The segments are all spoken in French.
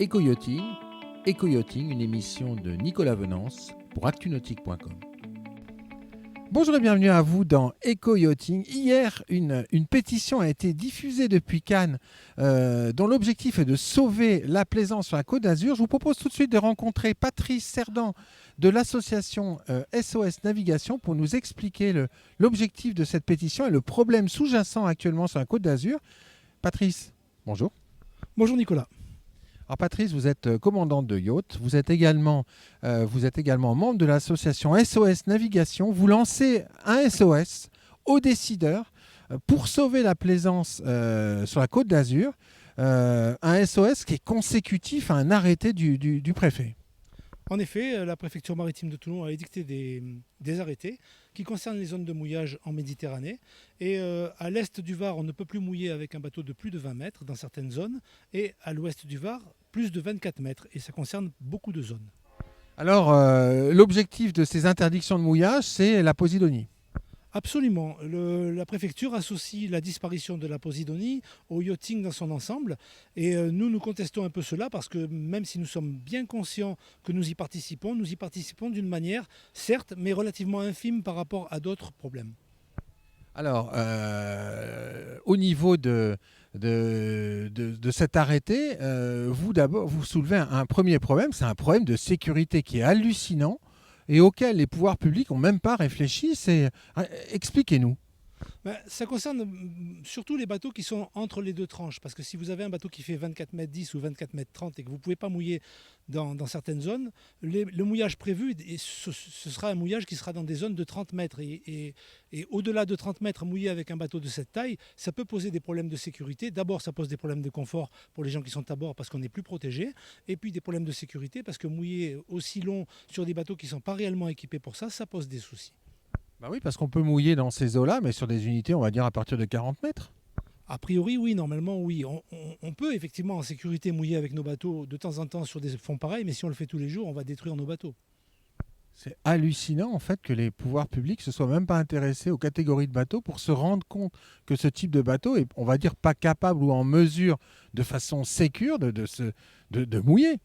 Éco-yachting, Éco-yachting, une émission de Nicolas Venance pour actunautique.com. Bonjour et bienvenue à vous dans Éco-yachting. Hier, une pétition a été diffusée depuis Cannes dont l'objectif est de sauver la plaisance sur la Côte d'Azur. Je vous propose tout de suite de rencontrer Patrice Cerdan de l'association SOS Navigation pour nous expliquer l'objectif de cette pétition et le problème sous-jacent actuellement sur la Côte d'Azur. Patrice, bonjour. Bonjour Nicolas. Alors Patrice, vous êtes commandant de yacht, vous êtes également membre de l'association SOS Navigation. Vous lancez un SOS aux décideurs pour sauver la plaisance sur la Côte d'Azur, un SOS qui est consécutif à un arrêté du préfet. En effet, la préfecture maritime de Toulon a édicté des arrêtés qui concernent les zones de mouillage en Méditerranée. Et à l'est du Var, on ne peut plus mouiller avec un bateau de plus de 20 mètres dans certaines zones. Et à l'ouest du Var, plus de 24 mètres. Et ça concerne beaucoup de zones. Alors, l'objectif de ces interdictions de mouillage, c'est la posidonie. Absolument. La préfecture associe la disparition de la posidonie au yachting dans son ensemble. Et nous contestons un peu cela parce que même si nous sommes bien conscients que nous y participons d'une manière, certes, mais relativement infime par rapport à d'autres problèmes. Alors, au niveau de cet arrêté, vous soulevez un premier problème, c'est un problème de sécurité qui est hallucinant et auquel les pouvoirs publics n'ont même pas réfléchi. Expliquez-nous. Ça concerne surtout les bateaux qui sont entre les deux tranches. Parce que si vous avez un bateau qui fait 24 mètres 10 ou 24 mètres 30 et que vous ne pouvez pas mouiller dans certaines zones, le mouillage prévu, ce sera un mouillage qui sera dans des zones de 30 mètres. Et au-delà de 30 mètres, mouiller avec un bateau de cette taille, ça peut poser des problèmes de sécurité. D'abord, ça pose des problèmes de confort pour les gens qui sont à bord parce qu'on est plus protégé. Et puis des problèmes de sécurité parce que mouiller aussi long sur des bateaux qui ne sont pas réellement équipés pour ça, ça pose des soucis. Bah oui, parce qu'on peut mouiller dans ces eaux-là, mais sur des unités, on va dire, à partir de 40 mètres. A priori, oui, normalement, oui. On peut effectivement en sécurité mouiller avec nos bateaux de temps en temps sur des fonds pareils, mais si on le fait tous les jours, on va détruire nos bateaux. C'est hallucinant, en fait, que les pouvoirs publics ne se soient même pas intéressés aux catégories de bateaux pour se rendre compte que ce type de bateau est, on va dire, pas capable ou en mesure, de façon sécure, de mouiller.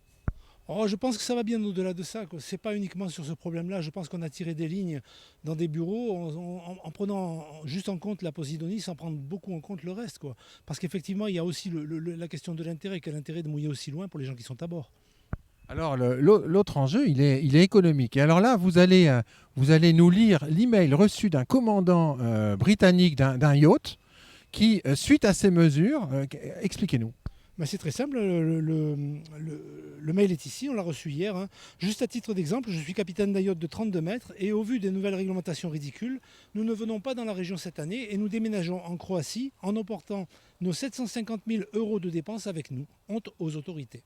Oh, je pense que ça va bien au-delà de ça. Ce n'est pas uniquement sur ce problème-là. Je pense qu'on a tiré des lignes dans des bureaux en prenant juste en compte la posidonie sans prendre beaucoup en compte le reste. Parce qu'effectivement, il y a aussi la question de l'intérêt. Quel intérêt de mouiller aussi loin pour les gens qui sont à bord? Alors, l'autre enjeu, il est économique. Et alors là, vous allez nous lire l'email reçu d'un commandant britannique d'un yacht qui, suite à ces mesures, expliquez-nous. C'est très simple, le mail est ici, on l'a reçu hier. Juste à titre d'exemple, je suis capitaine d'un yacht de 32 mètres et au vu des nouvelles réglementations ridicules, nous ne venons pas dans la région cette année et nous déménageons en Croatie en emportant nos 750 000 € de dépenses avec nous. Honte aux autorités.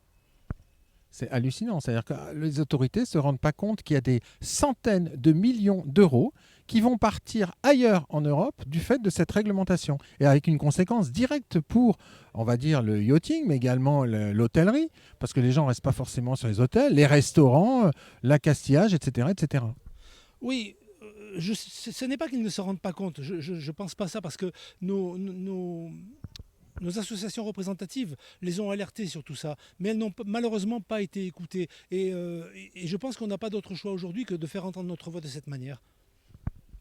C'est hallucinant, c'est-à-dire que les autorités ne se rendent pas compte qu'il y a des centaines de millions d'euros qui vont partir ailleurs en Europe du fait de cette réglementation. Et avec une conséquence directe pour, on va dire, le yachting, mais également l'hôtellerie, parce que les gens ne restent pas forcément sur les hôtels, les restaurants, l'accastillage, etc., etc. Oui, ce n'est pas qu'ils ne se rendent pas compte, je ne pense pas ça, parce que nos associations représentatives les ont alertés sur tout ça, mais elles n'ont malheureusement pas été écoutées. Et je pense qu'on n'a pas d'autre choix aujourd'hui que de faire entendre notre voix de cette manière.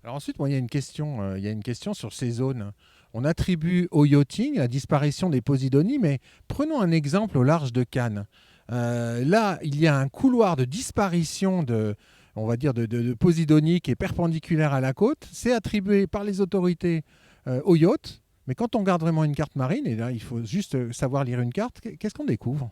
Alors ensuite, il y a une question sur ces zones. On attribue au yachting la disparition des posidonies, mais prenons un exemple au large de Cannes. Là, il y a un couloir de disparition de posidonie qui est perpendiculaire à la côte. C'est attribué par les autorités au yacht. Mais quand on regarde vraiment une carte marine, et là il faut juste savoir lire une carte, qu'est-ce qu'on découvre ?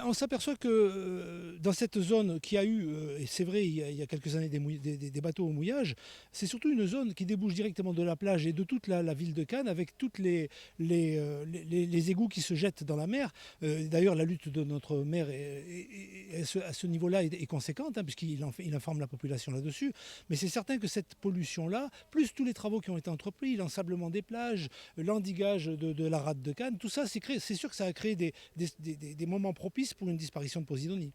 On s'aperçoit que dans cette zone qui a eu, et c'est vrai, il y a quelques années des bateaux au mouillage, c'est surtout une zone qui débouche directement de la plage et de toute la ville de Cannes avec toutes les égouts qui se jettent dans la mer. D'ailleurs, la lutte de notre maire à ce niveau-là est conséquente, puisqu'il informe la population là-dessus. Mais c'est certain que cette pollution-là, plus tous les travaux qui ont été entrepris, l'ensablement des plages, l'endigage de la rade de Cannes, tout ça, c'est sûr que ça a créé des moments propices pour une disparition de posidonie.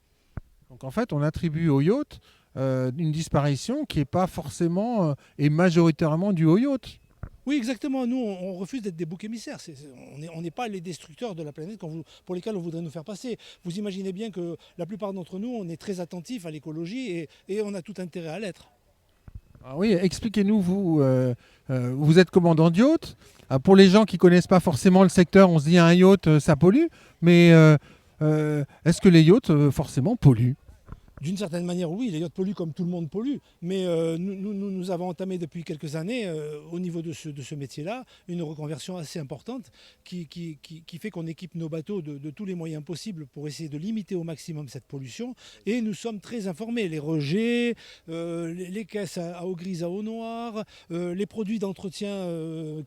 Donc en fait, on attribue au yacht une disparition qui n'est pas forcément et majoritairement due au yacht. Oui, exactement. Nous, on refuse d'être des boucs émissaires. On n'est pas les destructeurs de la planète pour lesquels on voudrait nous faire passer. Vous imaginez bien que la plupart d'entre nous, on est très attentifs à l'écologie et on a tout intérêt à l'être. Ah oui, expliquez-nous, vous êtes commandant de yacht. Pour les gens qui ne connaissent pas forcément le secteur, on se dit un yacht, ça pollue. Mais est-ce que les yachts, forcément, polluent? D'une certaine manière, oui, les yachts polluent comme tout le monde pollue, mais nous avons entamé depuis quelques années, au niveau de ce métier-là, une reconversion assez importante qui fait qu'on équipe nos bateaux de tous les moyens possibles pour essayer de limiter au maximum cette pollution. Et nous sommes très informés, les rejets, les caisses à eau grise, à eau noire, les produits d'entretien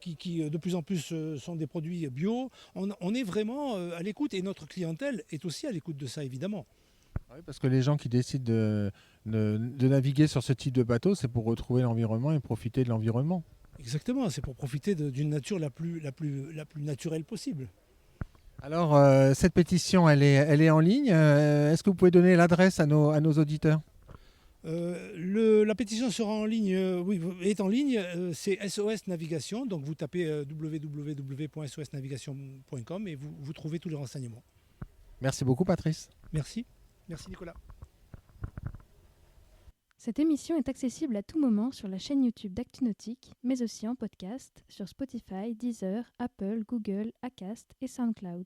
qui de plus en plus sont des produits bio. On est vraiment à l'écoute et notre clientèle est aussi à l'écoute de ça, évidemment. Oui, parce que les gens qui décident de naviguer sur ce type de bateau, c'est pour retrouver l'environnement et profiter de l'environnement. Exactement, c'est pour profiter d'une nature la plus naturelle possible. Alors, cette pétition, elle est en ligne. Est-ce que vous pouvez donner l'adresse à nos auditeurs? La pétition sera en ligne, oui, est en ligne, c'est SOS Navigation, donc vous tapez www.sosnavigation.com et vous trouvez tous les renseignements. Merci beaucoup, Patrice. Merci Nicolas. Cette émission est accessible à tout moment sur la chaîne YouTube d'ActuNautique, mais aussi en podcast sur Spotify, Deezer, Apple, Google, Acast et SoundCloud.